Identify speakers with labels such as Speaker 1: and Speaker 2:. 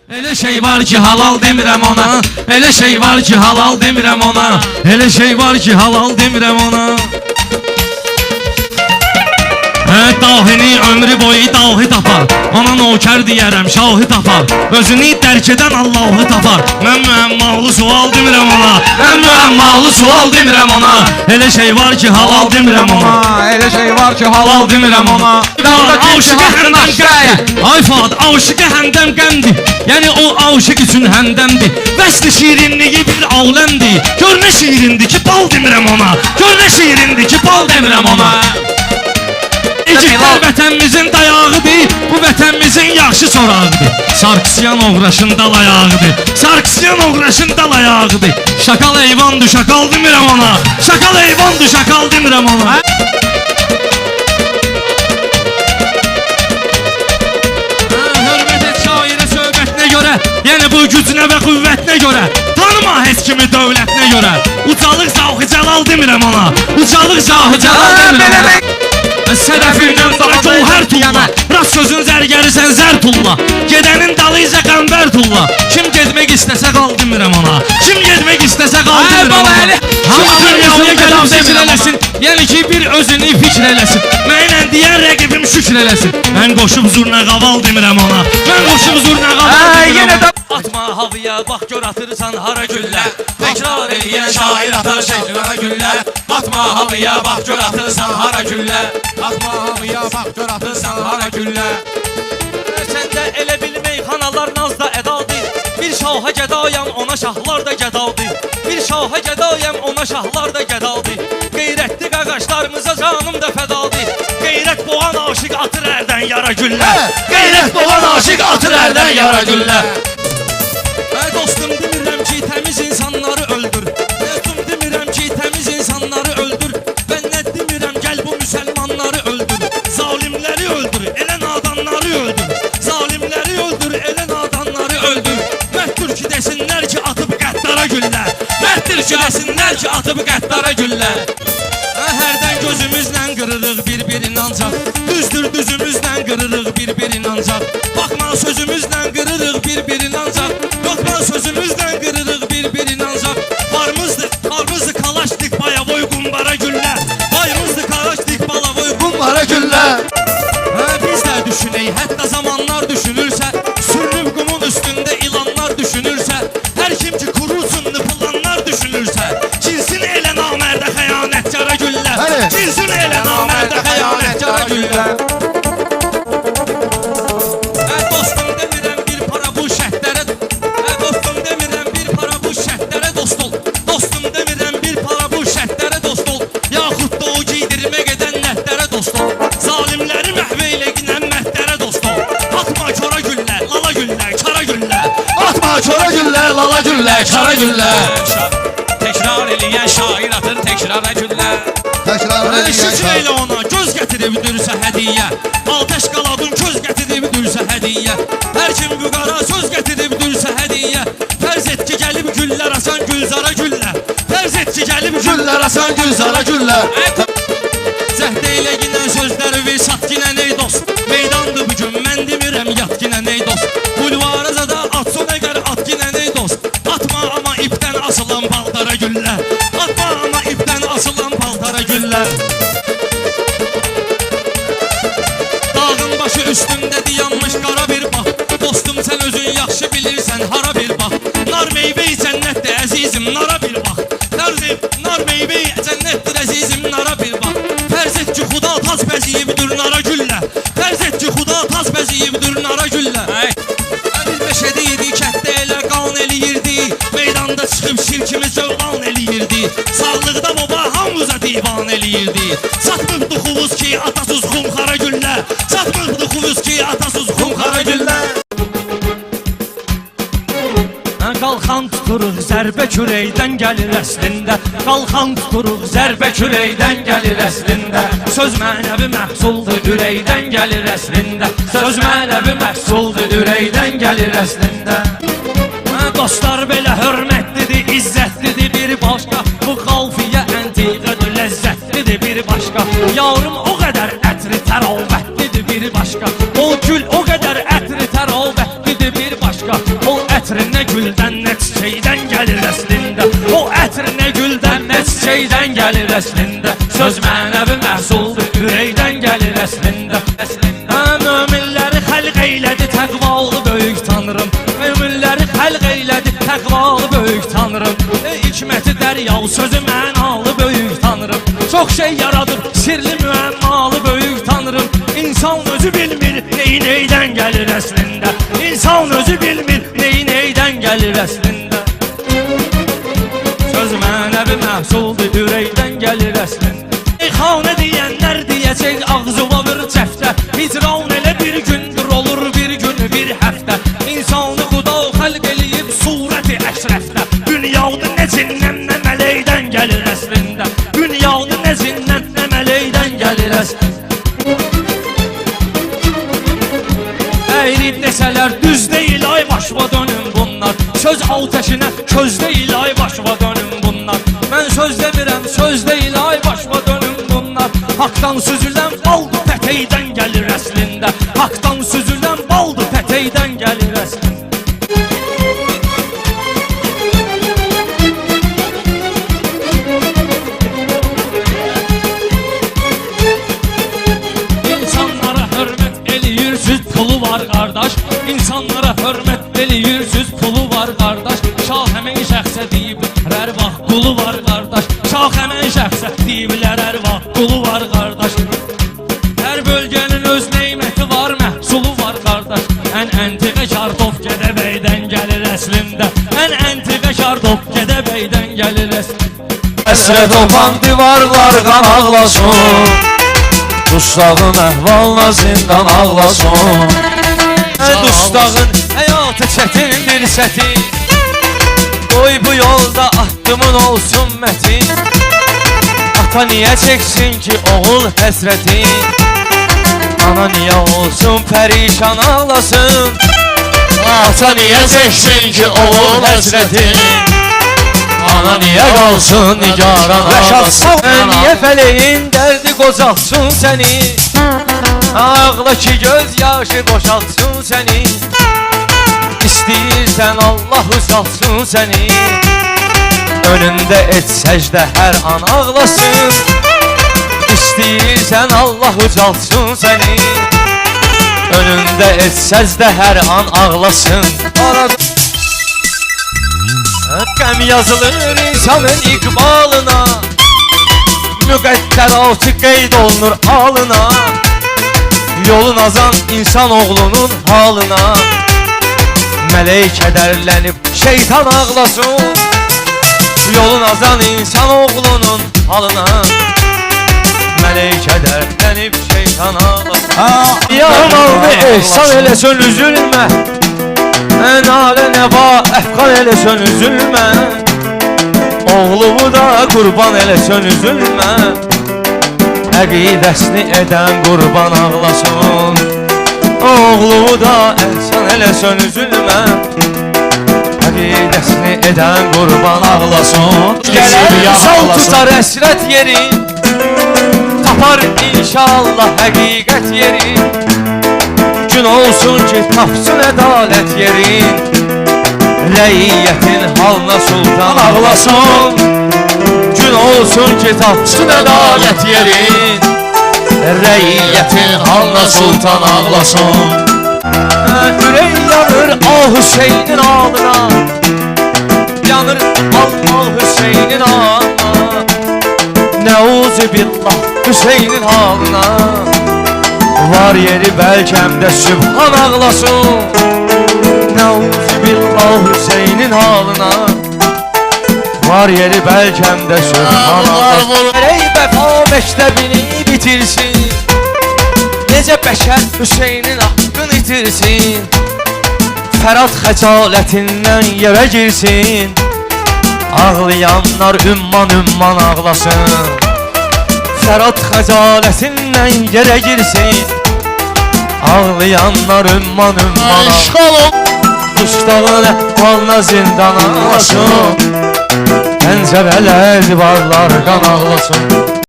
Speaker 1: Elə şey var ki halal demirəm ona. Elə şey var ki halal demirəm ona. Elə şey var ki halal demirəm ona. Dahini ömrü boyu dahi tapar. Ona nokər deyərəm şahı tapar. Özünü dərk edən Allahı tapar. Mən müəmmalı sual demirəm ona. Mən müəmmalı sual demirəm ona. Elə şey var ki halal demirəm ona.
Speaker 2: Elə şey var ki halal demirəm ona.
Speaker 1: Aşıqə həndəm qəmdir. Ay Fuad, aşıqə həndəm qəmdir. Yəni o aşıq üçün həndəmdir. Vəsli şirinliyi bir aləmdir. Gör nə şirindir ki bal demirəm ona. Gör nə şirindir ki bal demirəm ona. İciklər vətənimizin dayağıdır. Bu vətənimizin yaxşı sorağıdır. Sarkisyan oğraşın dal ayağıdır. Sarkisyan oğraşın dal ayağıdır. Şakal eyvandır, şakal demirəm ona. Şakal eyvandır, şakal demirəm ona. Hörmət et şairə söhbətinə görə. Yəni bu gücünə və qüvvətinə görə. Tanıma heç kimi dövlətinə görə. Ucalıq zahı cəlal demirəm ona. Ucalıq zahı cəlal demirəm ona. Sədəfindən dara gövhər tulla. Rast sözün zərgərisən zər tulla. Gedənin dalı isə qəmbər tulla. Kim gezmək istəsə qal demirəm ona. Kim gezmək istəsə qal demirəm ona. Hamı dünyaya gəlib zəkr eləsin. Yəni ki bir özünü fikr eləsin. Mənlə deyən rəqibim şükür eləsin. Mən qoşub zurna qaval demirəm ona. Mən qoşub zurna qaval demirəm ona. Atma havaya bax gör atırsan hara güllər. Təkrar eləyən şair atar şəklara güllər. Atma havaya bax gör atırsan hara güllər.
Speaker 2: Atma havaya bax gör atırsan hara güllər.
Speaker 1: Səndə elə bil meyxanalar nazda ədadır. Bir şaha gədayam ona şahlar da gədadır. Bir şaha gədayam ona şahlar da gədadır. Qeyrətli qaqaşlarımıza canım da fədadır. Qeyrət boğan aşıq atır ərdən yara güllər. Qeyrət boğan aşıq atır ərdən yara güllər. Dostum demirəm ki təmiz insanları öldür. Dostum demirəm ki təmiz insanları öldür. Ben nə demirəm gəl bu müsəlmanları öldür. Zalimləri öldür, elə nadanları öldür. Zalimləri öldür, elə nadanları öldür. Məhdur ki desinlər ki atıb qəddara güllər. Məhdur ki desinlər ki atıb qəddara güllər. Hərdən gözümüzlə qırırıq bir-birini ancaq. Düzdür düzümüzlə qırırıq bir-birini ancaq. Baxma sözümüzlə qırırıq bir-birini ancaq. Yoxma sözümüzlə qırırıq bir-birini ancaq. Varmızdır kalaşdik bayavoy qumbara güllər. Varmızdır kalaşdik balavoy qumbara güllər. Biz də düşünək, hətta zamanlar düşünürsə. Sürünüb qumun üstündə ilanlar düşünürsə. Hər kim ki kurulsun planlar düşünürsə. Cinsin elə namərdə xəyanətcara güllər. Cinsin elə namərdə xəyanətcara güllər. Dostum demirəm bir para bu şəhətlərə. Dostum demirəm bir para bu şəhətlərə dost ol. Dostum demirəm bir para bu şəhətlərə dost ol. Yaxud da o giydirmək edən nəhdlərə dost ol. Zalimləri məhv elə ginən məhdlərə dost ol. Atma kora güllər, lala güllər, kara güllər. Atma kora güllər, lala güllər, kara güllər. Təkrar eləyən şair atır təkrara güllər. Şükür elə ona göz gətiribdürsə hədiyyə. Ateş qaladın göz gətiribdürsə hədiyyə. Hər kim bu qara söz gətiribdürsə hədiyyə. Fərz et ki gəlib güllər asan gülzara güllər. Fərz et ki gəlib güllər asan gülzara güllər. Cəhd elə ginən sözləri ver sat ginən ey dost. Meydandır bugün mən demirəm yat ginən ey dost. Bulvaraza da atson əgər at ginən ey dost. Atma ama ipdən asılan paltara güllər. Atma ama ipdən asılan paltara güllər. Dağın başı üstündə dayanmış qara bir bax. Dostum sən özün yaxşı bilirsən hara bir bax. Nar meyvəy cənnətdir əzizim nara bir bax. Nar meyvəy cənnətdir əzizim nara bir bax. Fərz et ki xuda taz bəziyibdir nara güllə. Fərz et ki xuda taz bəziyibdir nara güllə. Bir meşədə idi kətdə elə qan eləyirdi. Meydanda çıxıb şirkimiz cövlan eləyirdi. Sağlıqda baba hamıza divan eləyirdi. Satmıqdı xuvuz ki atasız xumxara güllə. Satmıqdı xuvuz ki atasız xumxara güllə. Qalxan tuturuq zərbə kürəkdən gəlir əslində. Qalxan tuturuq zərbə kürəkdən gəlir əslində. Söz mənəvi məhsuldur ürəkdən gəlir əslində. Söz mənəvi məhsuldur ürəkdən gəlir əslində. Dostlar belə hörmətlidir, izzətlidir bir başqa. Bu qalfiyə əntiqədir, ləzzətlidir bir başqa. Yarım o qədər ətri təravətlidir bir başqa. O gül o qədər ətri təravətlidir bir başqa. güldən, nə çiçəkdən gəlir əslində. O ətr nə güldən, nə çiçəkdən gəlir əslində. Söz mənəvi məhsuldur, ürəkdən gəlir əslində. Möminləri xəlq eylədi təqvalı böyük tanrım. Möminləri xəlq eylədi təqvalı böyük tanrım. Hikməti dəryav, sözü mənalı böyük tanrım. Çox şey yaradır, sirli müəmmalı böyük tanrım. İnsan özü bilmir, neyi neydən gəlir əslində. İnsan özü bilmir, neyi neydən gəlir əslində. Söz mənəvi məhsuldur, ürəkdən gəlir əslində. Xanə deyənlər deyəcək ağzı var cəftə. Hicran elə bir gündür olur, bir gün bir həftə. İnsanı xuda xəlq eləyib surəti əşrəfdə. Dünyada nə cinnən, nə mələkdən gəlir əslində. Dünyada nə cinnən, nə mələkdən gəlir əslində. Əyri desələr düz deyil, ay başva dönüm bunlar. Söz ateşinə köz deyil, ay başva dönüm bunlar. Mən söz demirəm, söz deyil, ay başva dönüm bunlar. Haqdan süzülən baldı pəteydən gəlir əslində. Haqdan süzülən baldı pəteydən gəlir əslində. İnsanlara hörmət eləyir, süz pulu var qardaş. İnsanlara hörmət eləyir, süz pulu var qardaş. Şah həmən şəxsə deyiblər, vaxt qulu var qardaş. Şah həmən şəxsə deyiblər, vaxt qulu var qardaş. Hər bölgənin öz neyməti var, məhsulu var qardaş. Ən əntiqə Şardov Gədəbəydən gəlir əslində. Ən əntiqə Şardov Gədəbəydən gəlir əslində.
Speaker 3: Həsrət opan divarlar qan ağlasın, dustağın əhvalına zindan ağlasın.
Speaker 1: Dustağın həyatı çətindir sətin. Qoy bu yolda addımın olsun mətin. Ata niyə çəksin ki oğul həsrətin. Ana niyə olsun pərişan ağlasın.
Speaker 3: Ata niyə çəksin ki oğul həsrətin. Ana niyə qalsın nigaran ağlasın.
Speaker 1: Niyə fələyin dərdi qocalsın səni. Ağla ki göz yaşı boşaltsın səni. İstəyirsən Allah uzalsın səni. Önündə et səcdə hər an ağlasın. İstəyirsən Allah ucalsın səni. Önündə et səcdə hər an ağlasın. Qəm yazılır insanın iqbalına. Müqəddəratı qeyd olunur alına. Yolun azan insan oğlunun halına. Mələk kədərlənib şeytan ağlasın. Yolun azan insan oğlunun halına. Mələk kədərlənib şeytan ağlasın. Yalanlı ehsan eləsən üzülmə. Nalə nəva əfqan eləsən üzülmə. Oğlumu da qurban eləsən üzülmə. Əqidəsini edən qurban ağlasın. Oğlumu da əhsan eləsən üzülmə. Əqidəsini edən qurban ağlasın. Gələr sal tutar əsrət yerin. Tapar inşallah həqiqət yerin. Gün olsun ki tapsın ədalət yerin. Rəiyyətin halına sultan ağlasın. Gün olsun ki tapsın ədalət yerin. Rəiyyətin halına sultan ağlasın. Ürək yanır ah Hüseynin alına. Yanır Allah Hüseynin alına. Neuzubillah Hüseynin halına. Var yeri bəlkəmdə sübhan ağlasın. Neuzubillah Hüseynin halına. Var yeri bəlkəmdə sübhan ağlasın. Ey vəfa məktəbini bitirsin. Necə bəşər Hüseynin haqqını itirsin. Fərad xəcalətindən yerə girsin. Ağlayanlar ümman ümman ağlasın. Fərad xəcaləsindən yerə girsin. Ağlayanlar ümman ümman ağlasın. Dustağın əhvalına zindan ağlasın. Pəncərələr divarlar qan ağlasın.